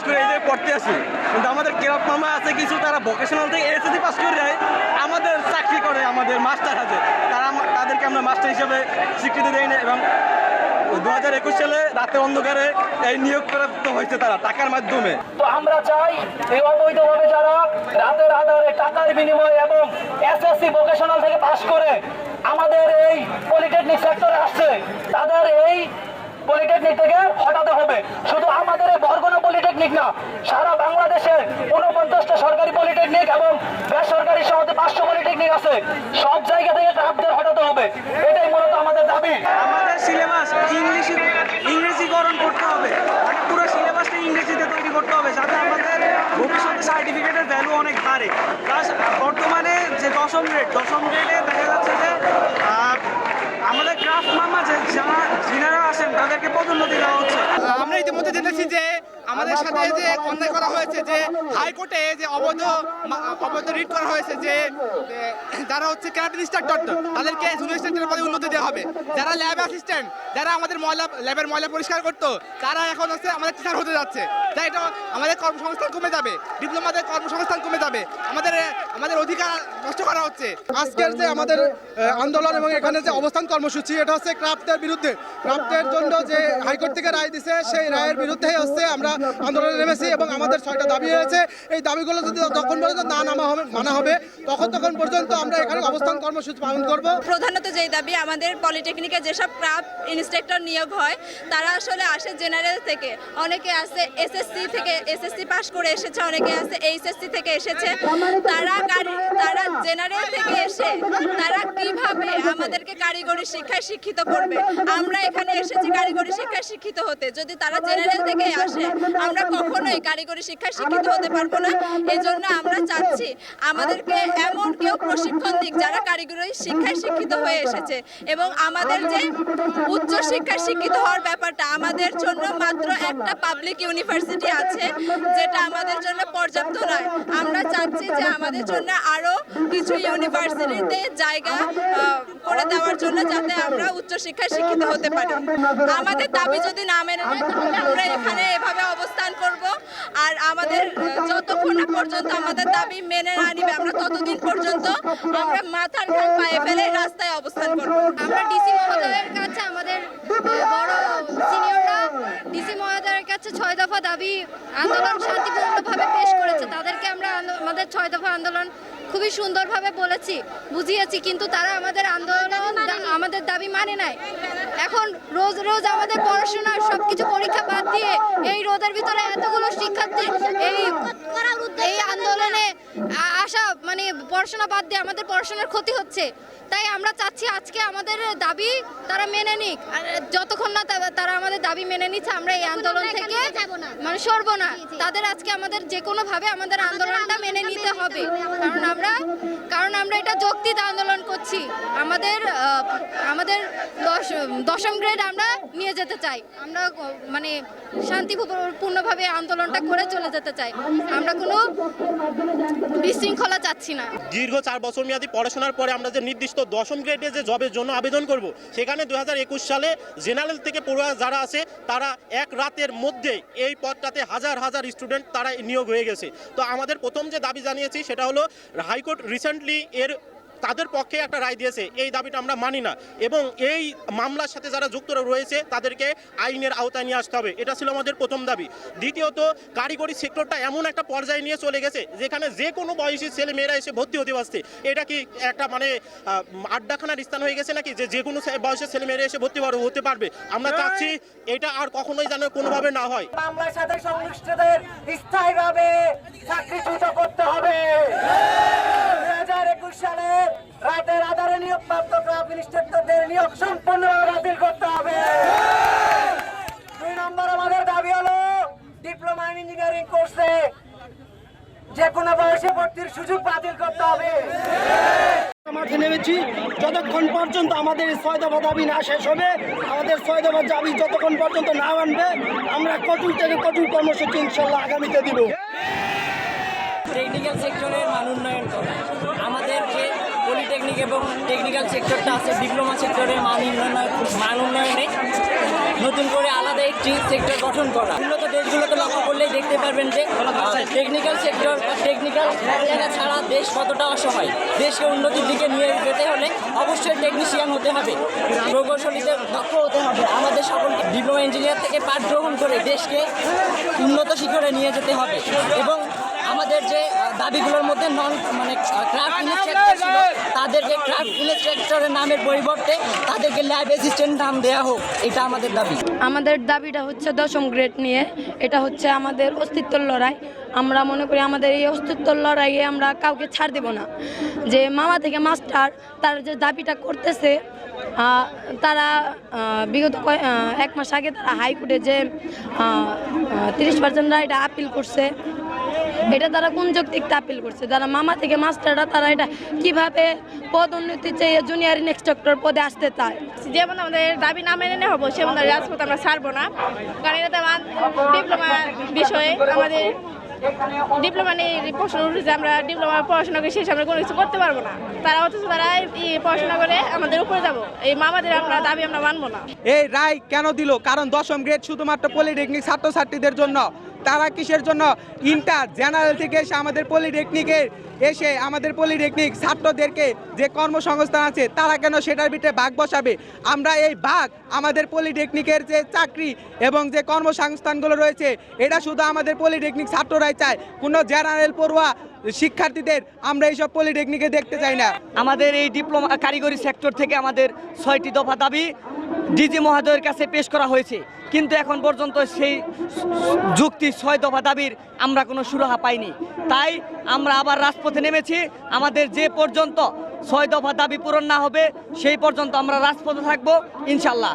করে এই যে পড়তে আসি, কিন্তু আমাদের কেরাত মামা আছে কিছু, তারা ভোকেশনাল থেকে এসএসসি পাস করে যায়, আমাদের চাকরি করে, আমাদের মাস্টার আছে, তাদেরকে আমরা মাস্টার হিসেবে স্বীকৃতি দেই না। এবং 2021 সালে রাতে অন্ধকারে এই নিয়োগ প্রাপ্ত হয়েছে তারা টাকার মাধ্যমে। তো আমরা চাই এই অবৈধভাবে যারা রাতের আধারে টাকার বিনিময়ে এবং এসএসসি ভোকেশনাল থেকে পাস করে আমাদের এই পলিটেকনিক সেক্টরে আসছে, তাদের এই পলিটেকনিক থেকে হটাতে হবে। শুধু আমাদের এই বরগুনা পলিটেকনিক না, সারা বাংলাদেশে 49টা সরকারি পলিটেকনিক এবং বেসরকারি সহ 500 পলিটেকনিক আছে, সব জায়গা থেকে ক্রাফটদের হটাতে হবে। এটাই মূলত আমাদের দাবি। আমাদের সিলেবাস ইংরেজিকরণ করতে হবে, মানে পুরো সিলেবাসটা ইংরেজিতে তৈরি করতে হবে, যাতে আমাদের ভবিষ্যতে সার্টিফিকেটের ভ্যালু অনেক বাড়ে। প্লাস বর্তমানে যে দশম গ্রেডে দেখা যাচ্ছে যে আমাদের ক্রাফট মামা যিনারা আসেন তাদেরকে পদোন্নতি দেওয়া হচ্ছে। আমরা ইতিমধ্যে জেনেছি যে আমাদের সাথে যে অন্যায় করা হয়েছে, যে হাইকোর্টে যে অবৈধ রিট করা হয়েছে, যে যারা হচ্ছে ক্যারাটে ইনস্ট্রাক্টর তাদেরকে জুনিয়র ইনস্ট্রাক্টরের পদে উন্নতি দেওয়া হবে। যারা ল্যাব অ্যাসিস্ট্যান্ট, যারা আমাদের ল্যাবের ময়লা পরিষ্কার করতো, তারা এখন হচ্ছে আমাদের টিচার হতে যাচ্ছে। তাই এটা আমাদের কর্মসংস্থান কমে যাবে, ডিপ্লোমাদের কর্মসংস্থান কমে যাবে, আমাদের অধিকার নষ্ট করা হচ্ছে। আজকের যে আমাদের আন্দোলন এবং এখানে যে অবস্থান কর্মসূচি, এটা হচ্ছে ক্রাফটের বিরুদ্ধে। ক্রাফটের জন্য যে হাইকোর্ট থেকে রায় দিছে, সেই রায়ের বিরুদ্ধে হচ্ছে আমরা আন্দোলনে নেমেছি এবং আমাদের 6টা দাবি হয়েছে। এই দাবিগুলো যদি যখন পর্যন্ত না মানা হবে তখন পর্যন্ত আমরা এখানে অবস্থান কর্মসূচি পালন করব। প্রধানত যেই দাবি, আমাদের পলিটেকনিকে যেসব ক্রাফট ইনস্ট্রাক্টর নিয়োগ হয় তারা আসলে আসে জেনারেল থেকে, অনেকে আছে এসএসসি পাস করে এসেছে, অনেকে আছে এইচএসসি থেকে এসেছে। তারা জেনারেল থেকে এসে তারা কিভাবে আমাদেরকে কারিগরি শিক্ষায় শিক্ষিত করবে? আমরা এখানে এসেছি কারিগরি শিক্ষায় শিক্ষিত হতে, যদি তারা জেনারেল থেকে আসে আমরা কখনোই কারিগরি শিক্ষায় শিক্ষিত হতে পারবো না। এই জন্য আমরা চাচ্ছি আমাদেরকে এমন কেউ প্রশিক্ষণ দিক যারা কারিগরি শিক্ষায় শিক্ষিত হয়ে এসেছে। এবং আমাদের যে উচ্চ শিক্ষায় শিক্ষিত হওয়ার ব্যাপারটা, আমাদের জন্য মাত্র একটা পাবলিক ইউনিভার্সিটি আছে, যেটা আমাদের জন্য পর্যাপ্ত নয়। আমরা চাচ্ছি যে আমাদের জন্য আরো কিছু ইউনিভার্সিটিতে জায়গা করে দেওয়ার জন্য, যাতে আমরা উচ্চ শিক্ষায় শিক্ষিত হতে পারি। আমাদের দাবি যদি না মেনে নেয় তাহলে আমরা এখানে এভাবে অবস্থান করব। আর আমাদের যতক্ষণ না পর্যন্ত আমাদের দাবি মেনে না নিবে, আমরা ততদিন পর্যন্ত আমরা মাথার ঘাম পায়ে ফেলে রাস্তায় অবস্থান করব। আমরা ডিসি মহোদয়ের কাছে, আমাদের বড় সিনিয়ররা ডিসি মহোদয়ের কাছে 6 দফা দাবি আন্দোলন শান্তিপূর্ণভাবে পেশ করেছে। তাদেরকে আমরা আমাদের 6 দফা আন্দোলন খুবই সুন্দরভাবে বলেছি, বুঝিয়েছি, কিন্তু তারা আমাদের আমাদের দাবি মানে নাই। এখন রোজ আমাদের পড়াশোনা সবকিছু পরীক্ষা বাদ দিয়ে এই রোদের ভিতরে এতগুলো শিক্ষার্থী এই আন্দোলনে আসা, মানে পড়াশোনা বাদ দিয়ে আমাদের পড়াশোনার ক্ষতি হচ্ছে। তাই আমরা চাচ্ছি আজকে আমাদের দাবি তারা মেনে নিক। আর যতক্ষণ না তারা আমাদের দাবি মেনে নিচ্ছে, আমরা এই আন্দোলন থেকে মানে সরব না। তাদের আজকে আমাদের যে কোনো ভাবে আমাদের আন্দোলনটা মেনে নিতে হবে, কারণ আমরা এটা যৌক্তিক আন্দোলন করছি। আমাদের দশম গ্রেড আমরা নিয়ে যেতে চাই। আমরা মানে শান্তিপূর্ণভাবে আন্দোলনটা করে চলে যেতে চাই। আমরা কোনো বিশৃঙ্খলা চাচ্ছি না। দীর্ঘ 4 বছর মেয়াদী পড়াশোনার পরে আমরা যে নির্দিষ্ট 10ম গ্রেডে যে জবের জন্য আবেদন করব, সেখানে 2021 সালে জেনারেল থেকে পড়ুয়া যারা আছে তারা এক রাতের মধ্যে এই পদটাতে হাজার স্টুডেন্ট তারা নিয়োগ হয়ে গেছে। তো আমাদের প্রথম যে দাবি জানিয়েছি সেটা হলো, হাইকোর্ট রিসেন্টলি তাদের পক্ষে একটা রায় দিয়েছে, এই দাবিটা আমরা মানি না এবং এই মামলার সাথে যারা যুক্ত রয়েছে তাদেরকে আইনের আওতায় নিয়ে আসতে হবে। এটা ছিল আমাদের প্রথম দাবি। দ্বিতীয়ত, কারিগরি সেক্টরটা এমন একটা পর্যায়ে নিয়ে চলে গেছে যেখানে যে কোনো বয়সী ছেলে মেয়েরা এসে ভর্তি হতে পারছে। এটা কি একটা মানে আড্ডাখানার স্থান হয়ে গেছে নাকি, যে কোনো বয়সের ছেলে মেয়েরা এসে ভর্তি হতে পারবে? আমরা চাচ্ছি এটা আর কখনোই যেন কোনোভাবে না হয়। মামলার সাথে সংশ্লিষ্টদের স্থায়ীভাবে চাকরিচ্যুত করতে হবে। 2021 সালে রাতের আধারে নিয়োগপ্রাপ্ত ক্রাফট ইনস্ট্রাক্টরদের নিয়োগ সম্পূর্ণভাবে বাতিল করতে হবে। 2 নম্বর আমাদের দাবি হলো, ডিপ্লোমা ইঞ্জিনিয়ারিং কোর্সে যে কোনো বয়সে ভর্তির সুযোগ বাতিল করতে হবে। মাঠে নেমেছি যতক্ষণ পর্যন্ত আমাদের 6 দফা দাবি না শেষ হবে, আমাদের 6 দফা দাবি যতক্ষণ পর্যন্ত না মানবে, আমরা কঠোর থেকে কঠোর কর্মসূচি ইনশাল্লাহ আগামীতে দিব। টেকনিক্যাল সেক্টরের মান উন্নয়ন করা, আমাদের যে পলিটেকনিক এবং টেকনিক্যাল সেক্টরটা আছে, ডিপ্লোমা সেক্টরের মান উন্নয়নে নতুন করে আলাদা একটি সেক্টর গঠন করা। উন্নত দেশগুলোকে লক্ষ্য করলেই দেখতে পারবেন যে টেকনিক্যাল সেক্টর বা টেকনিক্যাল জায়গা ছাড়া দেশ কতটা অসহায়। দেশকে উন্নতির দিকে নিয়ে যেতে হলে অবশ্যই টেকনিশিয়ান হতে হবে, প্রকৌশলীতে দক্ষ হতে হবে। আমাদের সকলকে ডিপ্লোমা ইঞ্জিনিয়ার থেকে পাঠ গ্রহণ করে দেশকে উন্নত শিখরে নিয়ে যেতে হবে। এবং আমাদের যে দাবিগুলোর মধ্যে ক্রাফট ইনস্ট্রাক্টর ছিল, তাদেরকে ক্রাফট ইনস্ট্রাক্টরের নামের পরিবর্তে তাদেরকে ল্যাব অ্যাসিস্ট্যান্ট নাম দেওয়া হোক, এটা আমাদের দাবি। আমাদের দাবিটা হচ্ছে 10ম গ্রেড নিয়ে। এটা হচ্ছে আমাদের অস্তিত্বর লড়াই। আমরা মনে করি আমাদের এই অস্তিত্বর লড়াইয়ে আমরা কাউকে ছাড় দেব না। যে মামা থেকে মাস্টার তারা যে দাবিটা করতেছে, তারা বিগত 1 মাস আগে তারা হাইকোর্টে যে 30% এটা আপিল করছে। এটা তারা কোন যৌক্তিকতা আপিল করছে? যারা মামা থেকে মাস্টাররা তারা এটা কিভাবে পদোন্নতি চেয়ে জুনিয়র ইন্সট্রাক্টর পদে আসতে চায়। যেমন আমাদের দাবি না মেনে নেওয়া হবো সেমন রাজপথ আমরা ছাড়বো না, কারণ এটা ডিপ্লোমা বিষয়ে আমাদের ডিপ্লোমা নিয়ে প্রশ্ন উঠেছে। আমরা ডিপ্লোমা পড়াশোনা করে শেষ আমরা কোনো কিছু করতে পারবো না। তারা অথচ তারা পড়াশোনা করে আমাদের উপরে যাবো, এই মামাদের আমরা দাবি আমরা মানবো না। এই রায় কেন দিল? কারণ 10ম গ্রেড শুধুমাত্র পলিটেকনিক ছাত্রছাত্রীদের জন্য। তারা কিসের জন্য? ইন্টার জেনারেল থেকে এসে আমাদের পলিটেকনিক ছাত্রদেরকে যে কর্মসংস্থান আছে তারা কেন সেটার ভিতরে ভাগ বসাবে? আমরা এই ভাগ আমাদের পলিটেকনিকের যে চাকরি এবং যে কর্মসংস্থানগুলো রয়েছে এটা শুধু আমাদের পলিটেকনিক ছাত্ররাই চায়, কোনো জেনারেল পড়ুয়া শিক্ষার্থীদের আমরা এইসব পলিটেকনিকে দেখতে চাই না। আমাদের এই ডিপ্লোমা কারিগরি সেক্টর থেকে আমাদের 6টি দফা দাবি ডিজি মহোদয়ের কাছে পেশ করা হয়েছে, কিন্তু এখন পর্যন্ত সেই যুক্তি 6 দফা দাবির আমরা কোনো সুরাহা পাইনি। তাই আমরা আবার রাজপথে নেমেছি। আমাদের যে পর্যন্ত 6 দফা দাবি পূরণ না হবে সেই পর্যন্ত আমরা রাজপথে থাকবো ইনশাল্লাহ।